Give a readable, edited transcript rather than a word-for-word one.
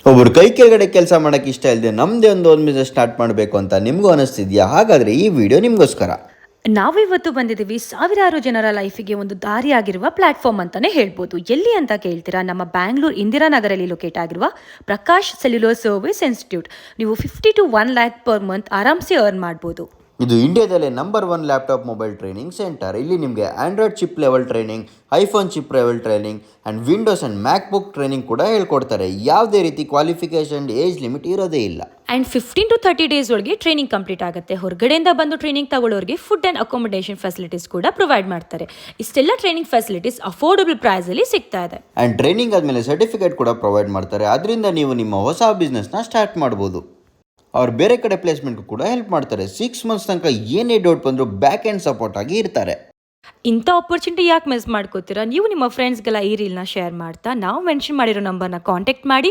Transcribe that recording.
ಒಬ್ಬರು ಕೈ ಕೆಳಗಡೆ ಕೆಲಸ ಮಾಡೋಕ್ಕೆ ಇಷ್ಟ ಇಲ್ಲದೆ ನಮ್ಮದೇ ಒಂದು ಬಿಸ್ನೆಸ್ ಸ್ಟಾರ್ಟ್ ಮಾಡಬೇಕು ಅಂತ ನಿಮಗೂ ಅನಿಸ್ತಿದ್ಯಾ? ಹಾಗಾದರೆ ಈ ವಿಡಿಯೋ ನಿಮಗೋಸ್ಕರ. ನಾವಿವತ್ತು ಬಂದಿದ್ದೀವಿ ಸಾವಿರಾರು ಜನರ ಲೈಫಿಗೆ ಒಂದು ದಾರಿಯಾಗಿರುವ ಪ್ಲಾಟ್ಫಾರ್ಮ್ ಅಂತಾನೆ ಹೇಳ್ಬೋದು. ಎಲ್ಲಿ ಅಂತ ಕೇಳ್ತೀರಾ? ನಮ್ಮ ಬ್ಯಾಂಗ್ಳೂರ್ ಇಂದಿರಾನಗರಲ್ಲಿ ಲೊಕೇಟ್ ಆಗಿರುವ ಪ್ರಕಾಶ್ ಸೆಲ್ಯುಲರ್ ಸರ್ವಿಸ್ ಇನ್ಸ್ಟಿಟ್ಯೂಟ್. ನೀವು 50 to 1 lakh ಪರ್ ಮಂತ್ ಆರಾಮ್ಸೆ ಅರ್ನ್ ಮಾಡ್ಬೋದು. ಇದು ಇಂಡಿಯಾದಲ್ಲೇ number 1 laptop mobile training centre. ಇಲ್ಲಿ ನಿಮಗೆ Android chip level training, iPhone chip level training and Windows and MacBook training ಕೂಡ ಹೇಳ್ಕೊಡ್ತಾರೆ. ಯಾವುದೇ ರೀತಿ ಕ್ವಾಲಿಫಿಕೇಷನ್ ಏಜ್ ಲಿಮಿಟ್ ಇರೋದೇ ಇಲ್ಲ. ಆ್ಯಂಡ್ 15 to 30 ಡೇಸ್ ಒಳಗೆ ಟ್ರೈನಿಂಗ್ ಕಂಪ್ಲೀಟ್ ಆಗುತ್ತೆ. ಹೊರಗಡೆಯಿಂದ ಬಂದು ಟ್ರೈನಿಂಗ್ ತಗೊಳ್ಳೋರಿಗೆ ಫುಡ್ ಆ್ಯಂಡ್ ಅಕೊಮಡೇಷನ್ ಫೆಸಿಲಿಟೀಸ್ ಕೂಡ ಪ್ರೊವೈಡ್ ಮಾಡ್ತಾರೆ. ಇಷ್ಟೆಲ್ಲ ಟ್ರೈನಿಂಗ್ ಫೆಸಿಲಿಟೀಸ್ ಅಫೋರ್ಡಬಲ್ ಪ್ರೈಸಲ್ಲಿ ಸಿಗ್ತಾ ಇದೆ. ಆ್ಯಂಡ್ ಟ್ರೈನಿಂಗ್ ಆದಮೇಲೆ ಸರ್ಟಿಫಿಕೇಟ್ ಕೂಡ ಪ್ರೊವೈಡ್ ಮಾಡ್ತಾರೆ. ಅದರಿಂದ ನೀವು ನಿಮ್ಮ ಹೊಸ ಬಿಸ್ನೆಸ್ನ ಸ್ಟಾರ್ಟ್ ಮಾಡ್ಬೋದು. ಅವ್ರು ಬೇರೆ ಕಡೆ ಪ್ಲೇಸ್ಮೆಂಟ್ಗೂ ಕೂಡ ಹೆಲ್ಪ್ ಮಾಡ್ತಾರೆ. 6 ಮಂತ್ಸ್ ತನಕ ಏನೇ ಡೌಟ್ ಬಂದರೂ ಬ್ಯಾಕ್ ಆ್ಯಂಡ್ ಸಪೋರ್ಟ್ ಆಗಿ ಇರ್ತಾರೆ. ಇಂಥ ಆಪರ್ಚುನಿಟಿ ಯಾಕೆ ಮಿಸ್ ಮಾಡ್ಕೋತೀರಾ? ನೀವು ನಿಮ್ಮ ಫ್ರೆಂಡ್ಸ್ಗೆಲ್ಲ ಈ ರೀಲ್ನ ಶೇರ್ ಮಾಡ್ತಾ ನಾವು ಮೆನ್ಷನ್ ಮಾಡಿರೋ ನಂಬರ್ನ ಕಾಂಟ್ಯಾಕ್ಟ್ ಮಾಡಿ